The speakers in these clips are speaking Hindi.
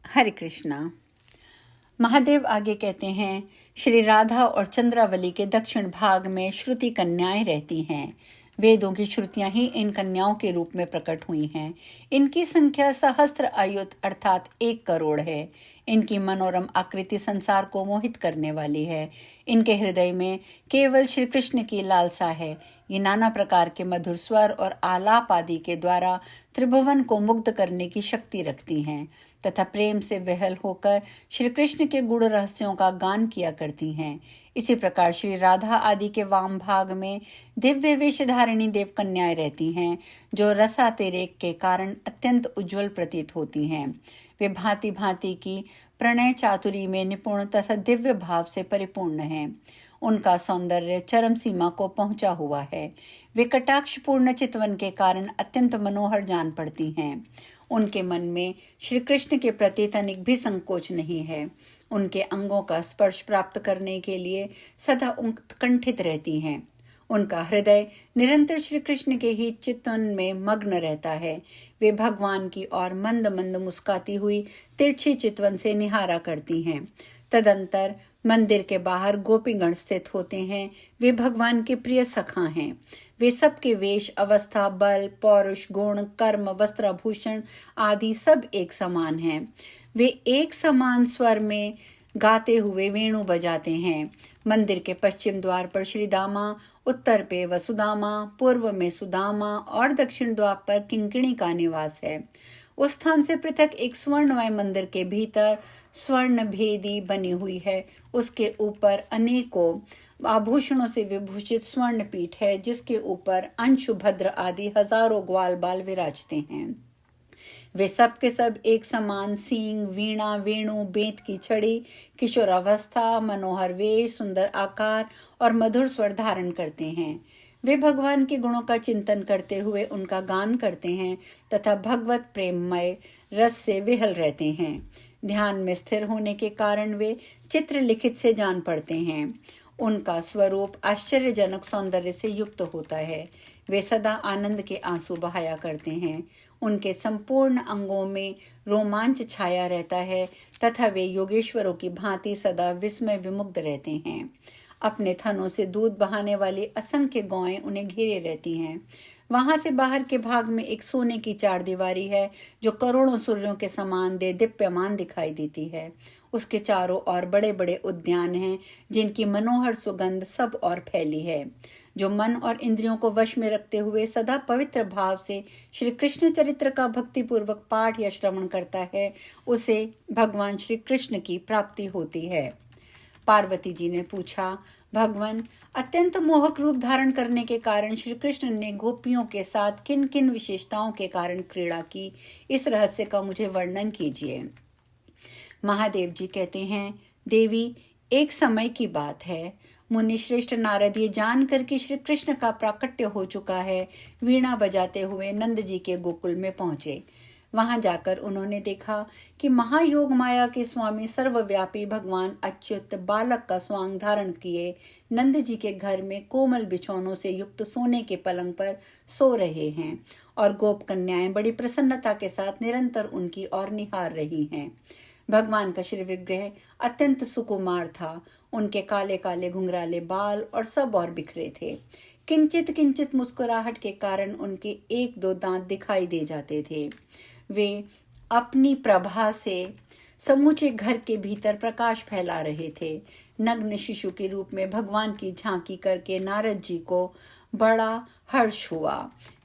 हरे कृष्णा। महादेव आगे कहते हैं, श्री राधा और चंद्रावली के दक्षिण भाग में श्रुति कन्याएं रहती हैं। वेदों की श्रुतियां ही इन कन्याओं के रूप में प्रकट हुई हैं। इनकी संख्या सहस्त्र आयुत अर्थात 1 करोड़ है। इनकी मनोरम आकृति संसार को मोहित करने वाली है। इनके हृदय में केवल श्री कृष्ण की लालसा है। ये नाना प्रकार के मधुर स्वर और आलाप आदि के द्वारा त्रिभुवन को मुग्ध करने की शक्ति रखती हैं तथा प्रेम से विहल होकर श्री कृष्ण के गूढ़ रहस्यों का गान किया करती हैं। इसी प्रकार श्री राधा आदि के वाम भाग में दिव्य वेशधारिणी देव कन्याएं रहती हैं, जो रसातिरेक के कारण अत्यंत उज्जवल प्रतीत होती हैं। वे भांति भांति की प्रणय चातुरी में निपुण तथा दिव्य भाव से परिपूर्ण हैं। उनका सौंदर्य चरम सीमा को पहुंचा हुआ है। वे कटाक्ष पूर्ण चितवन के कारण अत्यंत मनोहर जान पड़ती हैं। उनके मन में श्री कृष्ण के प्रति तनिक भी संकोच नहीं है। उनके अंगों का स्पर्श प्राप्त करने के लिए सदा उत्कंठित रहती हैं। उनका हृदय निरंतर श्री कृष्ण के ही चितवन में मग्न रहता है। वे भगवान की ओर मंद मंद मुस्काती हुई तिरछी चितवन से निहारा करती हैं। तदंतर मंदिर के बाहर गोपीगण स्थित होते हैं। वे भगवान के प्रिय सखा हैं। वे सबके वेश, अवस्था, बल, पौरुष, गुण, कर्म, वस्त्राभूषण आदि सब एक समान हैं। वे एक समान स्वर में गाते हुए वेणु बजाते हैं। मंदिर के पश्चिम द्वार पर श्री दामा, उत्तर पे वसुदामा, पूर्व में सुदामा और दक्षिण द्वार पर किंकिणी का निवास है। उस स्थान से पृथक एक स्वर्णमय मंदिर के भीतर स्वर्ण भेदी बनी हुई है। उसके ऊपर अनेकों आभूषणों से विभूषित स्वर्ण पीठ है, जिसके ऊपर अंशु, भद्र आदि हजारों ग्वाल बाल विराजते हैं। वे सब के सब एक समान सींग, वीणा, वेणु, बेंत की छड़ी, किशोरावस्था, मनोहर वेश, सुंदर आकार और मधुर स्वर धारण करते हैं। वे भगवान के गुणों का चिंतन करते हुए उनका गान करते हैं तथा भगवत प्रेममय रस से विहल रहते हैं। ध्यान में स्थिर होने के कारण वे चित्र लिखित से जान पड़ते हैं। उनका स्वरूप आश्चर्यजनक सौंदर्य से युक्त होता है। वे सदा आनंद के आंसू बहाया करते हैं। उनके संपूर्ण अंगों में रोमांच छाया रहता है तथा वे योगेश्वरों की भांति सदा विस्मय विमुग्ध रहते हैं। अपने थनों से दूध बहाने वाली असंख्य गौएं उन्हें घेरे रहती हैं। वहां से बाहर के भाग में एक सोने की चारदीवारी है, जो करोड़ों सूर्यों के समान दीप्यमान दिखाई देती है। उसके चारों ओर बड़े बड़े उद्यान हैं, जिनकी मनोहर सुगंध सब ओर फैली है। जो मन और इंद्रियों को वश में रखते हुए सदा पवित्र भाव से श्री कृष्ण चरित्र का भक्तिपूर्वक पाठ या श्रवण करता है, उसे भगवान श्री कृष्ण की प्राप्ति होती है। पार्वती जी ने पूछा, भगवान, अत्यंत मोहक रूप धारण करने के कारण श्री कृष्ण ने गोपियों के साथ किन किन विशेषताओं के कारण क्रीड़ा की, इस रहस्य का मुझे वर्णन कीजिए। महादेव जी कहते हैं, देवी, एक समय की बात है। मुनि श्रेष्ठ नारद ये जानकर कि श्री कृष्ण का प्राकट्य हो चुका है, वीणा बजाते हुए नंद जी के गोकुल में पहुंचे। वहां जाकर उन्होंने देखा कि महायोग माया के स्वामी सर्वव्यापी भगवान अच्युत बालक का स्वांग धारण किए नंद जी के घर में कोमल बिछौनों से युक्त सोने के पलंग पर सो रहे हैं और गोप कन्याएं बड़ी प्रसन्नता के साथ निरंतर उनकी ओर निहार रही हैं। भगवान का श्री विग्रह अत्यंत सुकुमार था। उनके काले काले घुंघराले बाल और सब और बिखरे थे। किंचित किंचित मुस्कुराहट के कारण उनके 1-2 दांत दिखाई दे जाते थे। वे अपनी प्रभा से समूचे घर के भीतर प्रकाश फैला रहे थे। नग्न शिशु के रूप में भगवान की झांकी करके नारद जी को बड़ा हर्ष हुआ।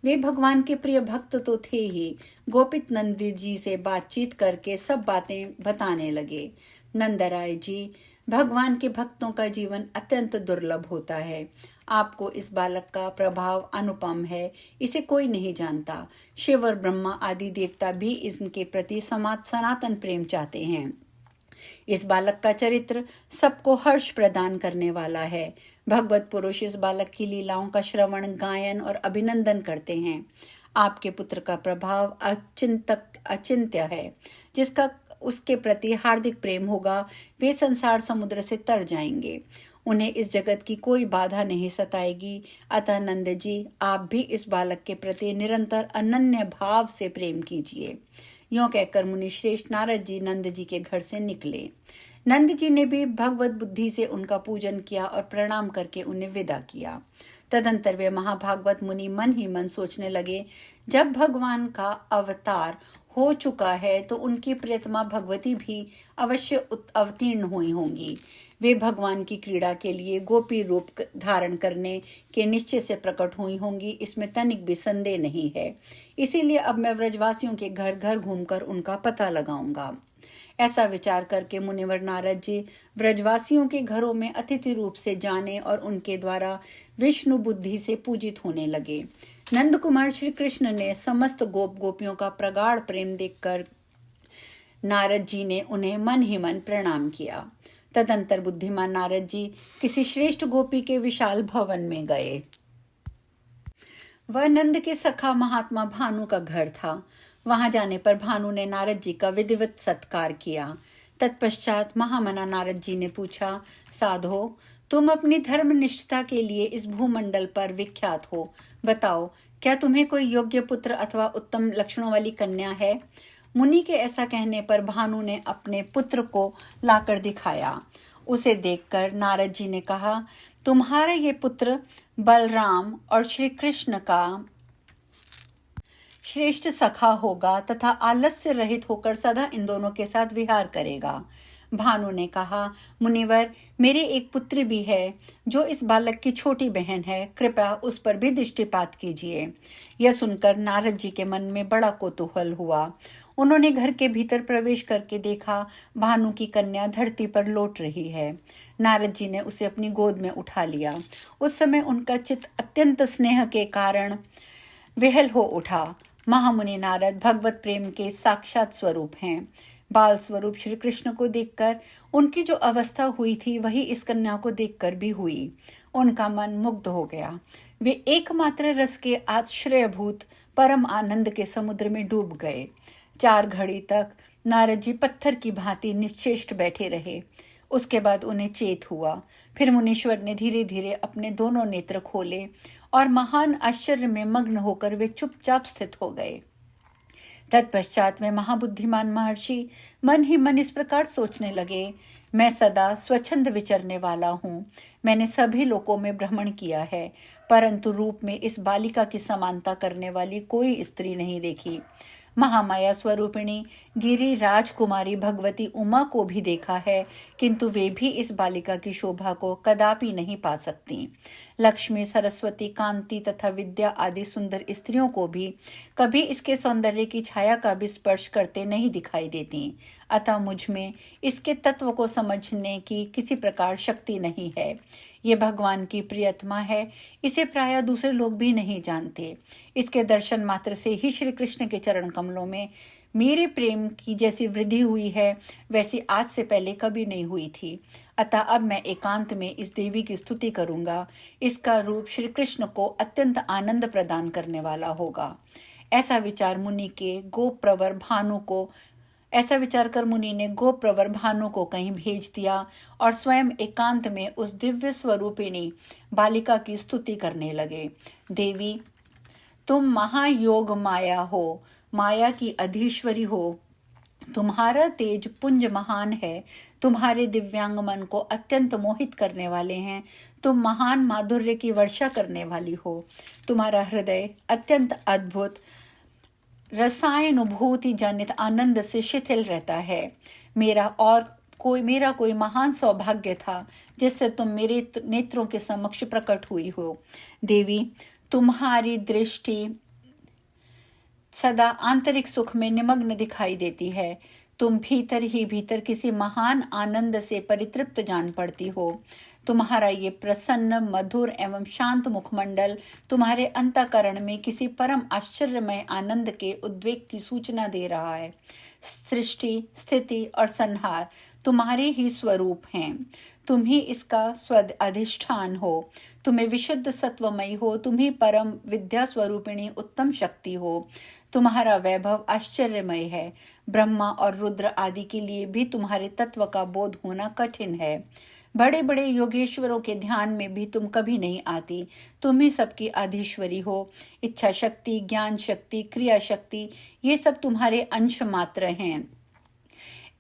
वे भगवान के प्रिय भक्त तो थे ही, गोपित नंद जी से बातचीत करके सब बातें बताने लगे। नंदराय जी, भगवान के भक्तों का जीवन अत्यंत दुर्लभ होता है। आपको इस बालक का प्रभाव अनुपम है, इसे कोई नहीं जानता। शिव और ब्रह्मा आदि देवता भी इसके प्रति सनातन प्रेम चाहते हैं। इस बालक का चरित्र सबको हर्ष प्रदान करने वाला है। भगवत पुरुष इस बालक की लीलाओं का श्रवण, गायन और अभिनंदन करते हैं। आपके पुत्र का प्रभाव अचिंत्य है। जिसका उसके प्रति हार्दिक प्रेम होगा, वे संसार समुद्र से तर जाएंगे। उन्हें इस जगत की कोई बाधा नहीं सताएगी। अतः नंद जी, आप भी इस बालक के प्रति निरंतर अनन्य भाव से प्रेम कीजिए। यों कहकर मुनि श्रेष्ठ नारद जी नंद जी के घर से निकले। नंद जी ने भी भगवत बुद्धि से उनका पूजन किया और प्रणाम करके उन्हें विदा किया। तदंतर वे महाभागवत मुनि मन ही मन सोचने लगे, जब भगवान का अवतार हो चुका है तो उनकी प्रियतमा भगवती भी अवश्य अवतीर्ण हुई होंगी। वे भगवान की क्रीड़ा के लिए गोपी रूप धारण करने के निश्चय से प्रकट हुई होंगी, इसमें तनिक भी संदेह नहीं है। इसीलिए अब मैं व्रजवासियों के घर घर घूमकर उनका पता लगाऊंगा। ऐसा विचार करके मुनिवर नारद जी व्रजवासियों के घरों में अतिथि रूप से जाने और उनके द्वारा विष्णु बुद्धि से पूजित होने लगे। नंद कुमार श्री कृष्ण ने समस्त गोप गोपियों का प्रगाढ़ प्रेम देखकर नारद जी ने उन्हें मन ही मन प्रणाम किया। तदंतर बुद्धिमान नारद जी किसी श्रेष्ठ गोपी के विशाल भवन में गए। वह नंद के सखा महात्मा भानु का घर था। वहां जाने पर भानु ने नारद जी का विधिवत सत्कार किया। तत्पश्चात महामना नारद जी ने पूछा, साधो, तुम अपनी धर्मनिष्ठता के लिए इस भूमंडल पर विख्यात हो। बताओ, क्या तुम्हें कोई योग्य पुत्र अथवा उत्तम लक्षणों वाली कन्या है? मुनि के ऐसा कहने पर भानु ने अपने पुत्र को लाकर दिखाया। उसे देखकर नारद जी ने कहा, तुम्हारा ये पुत्र बलराम और श्री कृष्ण का श्रेष्ठ सखा होगा तथा आलस्य रहित होकर सदा इन दोनों के साथ विहार करेगा। भानु ने कहा, मुनिवर, मेरी एक पुत्री भी है जो इस बालक की छोटी बहन है, कृपया उस पर भी दृष्टिपात कीजिए। यह सुनकर नारद जी के मन में बड़ा कौतूहल हुआ। उन्होंने घर के भीतर प्रवेश करके देखा, भानु की कन्या धरती पर लौट रही है। नारद जी ने उसे अपनी गोद में उठा लिया। उस समय उनका चित्त अत्यंत स्नेह के कारण विहल हो उठा। महामुनि नारद भगवत प्रेम के साक्षात स्वरूप हैं। बाल स्वरूप श्री कृष्ण को देखकर उनकी जो अवस्था हुई थी वही इस कन्या को देखकर भी हुई। उनका मन मुग्ध हो गया। वे एकमात्र रस के आश्रयभूत परम आनंद के समुद्र में डूब गए। 4 घड़ी तक नारद जी पत्थर की भांति निश्चेष्ट बैठे रहे। उसके बाद उन्हें चेत हुआ। फिर मुनीश्वर ने धीरे धीरे अपने दोनों नेत्र खोले और महान आश्चर्य में मग्न होकर वे चुपचाप स्थित हो गए। तत्पश्चात में महाबुद्धिमान महर्षि मन ही मन इस प्रकार सोचने लगे, मैं सदा स्वच्छंद विचरने वाला हूँ। मैंने सभी लोकों में भ्रमण किया है, परंतु रूप में इस बालिका की समानता करने वाली कोई स्त्री नहीं देखी। महामाया स्वरूपिणी गिरी राजकुमारी भगवती उमा को भी देखा है, किंतु वे भी इस बालिका की शोभा को कदापि नहीं पा सकती। लक्ष्मी, सरस्वती, कांति तथा विद्या आदि सुंदर स्त्रियों को भी कभी इसके सौंदर्य की छाया का भी स्पर्श करते नहीं दिखाई देती। अतः मुझ में इसके तत्व को समझने की किसी प्रकार शक्ति नहीं है। ये भगवान की प्रियतमा है, इसे प्रायः दूसरे लोग भी नहीं जानते। इसके दर्शन मात्र से ही श्री कृष्ण के चरण कमलों में मेरे प्रेम की जैसी वृद्धि हुई है, वैसी आज से पहले कभी नहीं हुई थी। अतः अब मैं एकांत में इस देवी की स्तुति करूंगा। इसका रूप श्री कृष्ण को अत्यंत आनंद प्रदान करने वाला होगा। ऐसा विचार कर मुनि ने गोप्रवर भानु को कहीं भेज दिया और स्वयं एकांत में उस दिव्य स्वरूपिणी बालिका की स्तुति करने लगे। देवी, तुम महायोग माया हो, माया की अधीश्वरी हो। तुम्हारा तेज पुंज महान है, तुम्हारे दिव्यांग मन को अत्यंत मोहित करने वाले हैं। तुम महान माधुर्य की वर्षा करने वाली हो। तुम्हारा हृदय अत्यंत अद्भुत रसायनुभूति जनित आनंद से शिथिल रहता है। मेरा कोई महान सौभाग्य था जिससे तुम मेरे नेत्रों के समक्ष प्रकट हुई हो। देवी, तुम्हारी दृष्टि सदा आंतरिक सुख में निमग्न दिखाई देती है। तुम भीतर ही भीतर किसी महान आनंद से परितृप्त जान पड़ती हो। तुम्हारा ये प्रसन्न, मधुर एवं शांत मुखमंडल तुम्हारे अंतःकरण में किसी परम आश्चर्यमय आनंद के उद्वेग की सूचना दे रहा है। सृष्टि, स्थिति और संहार तुम्हारे ही स्वरूप हैं। तुम ही इसका स्वद अधिष्ठान हो। तुम्हें विशुद्ध सत्वमयी हो, तुम ही परम विद्या स्वरूपिणी उत्तम शक्ति हो। तुम्हारा वैभव आश्चर्यमय है। ब्रह्मा और रुद्र आदि के लिए भी तुम्हारे तत्व का बोध होना कठिन है। बड़े बड़े योगेश्वरों के ध्यान में भी तुम कभी नहीं आती। तुम ही सबकी आधीश्वरी हो। इच्छा शक्ति, ज्ञान शक्ति, क्रिया शक्ति, ये सब तुम्हारे अंश मात्र हैं।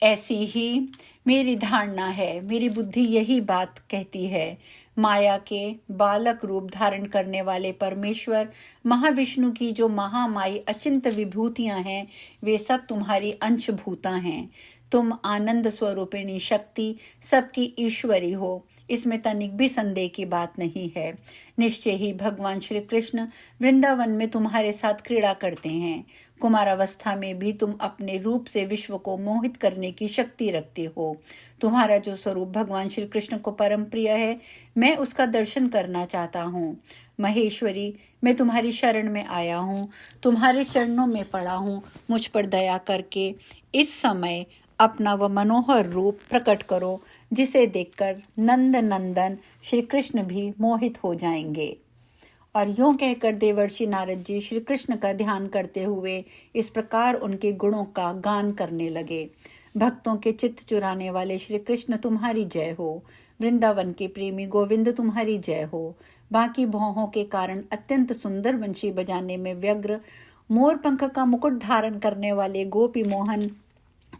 ऐसी ही मेरी धारणा है, मेरी बुद्धि यही बात कहती है। माया के बालक रूप धारण करने वाले परमेश्वर महाविष्णु की जो महामाई अचिंत विभूतियां हैं, वे सब तुम्हारी अंशभूता हैं। तुम आनंद स्वरूपिणी शक्ति सबकी ईश्वरी हो, इसमें तनिक भी संदेह की बात नहीं है। निश्चय ही भगवान श्री कृष्ण वृंदावन में तुम्हारे साथ क्रीड़ा करते हैं। कुमारावस्था में भी तुम अपने रूप से विश्व को मोहित करने की शक्ति रखते हो। तुम्हारा जो स्वरूप भगवान श्री कृष्ण को परम प्रिय है, मैं उसका दर्शन करना चाहता हूँ। महेश्वरी, मैं तुम्हारी शरण में आया हूँ, तुम्हारे चरणों में पड़ा हूँ। मुझ पर दया करके इस समय अपना वह मनोहर रूप प्रकट करो, जिसे देखकर नंद नंदन श्री कृष्ण भी मोहित हो जाएंगे। और यूं कहकर देवर्षि नारद जी श्री कृष्ण का ध्यान करते हुए इस प्रकार उनके गुणों का गान करने लगे। भक्तों के चित्त चुराने वाले श्री कृष्ण तुम्हारी जय हो। वृंदावन के प्रेमी गोविंद तुम्हारी जय हो। बाकी भौहों के कारण अत्यंत सुंदर वंशी बजाने में व्यग्र मोर पंख का मुकुट धारण करने वाले गोपी मोहन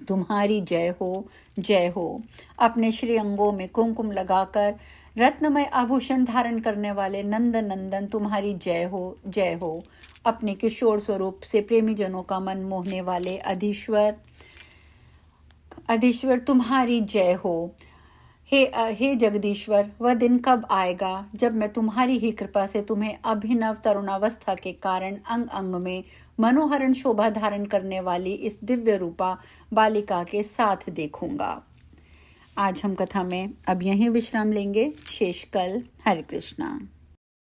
तुम्हारी जय हो, जय हो। अपने श्री अंगों में कुमकुम लगाकर रत्नमय आभूषण धारण करने वाले नंद नंदन तुम्हारी जय हो, जय हो। अपने किशोर स्वरूप से प्रेमी जनों का मन मोहने वाले अधीश्वर तुम्हारी जय हो। हे जगदीश्वर, वह दिन कब आएगा जब मैं तुम्हारी ही कृपा से तुम्हें अभिनव तरुणावस्था के कारण अंग अंग में मनोहरण शोभा धारण करने वाली इस दिव्य रूपा बालिका के साथ देखूंगा। आज हम कथा में अब यहीं विश्राम लेंगे। शेष कल। हरे कृष्णा।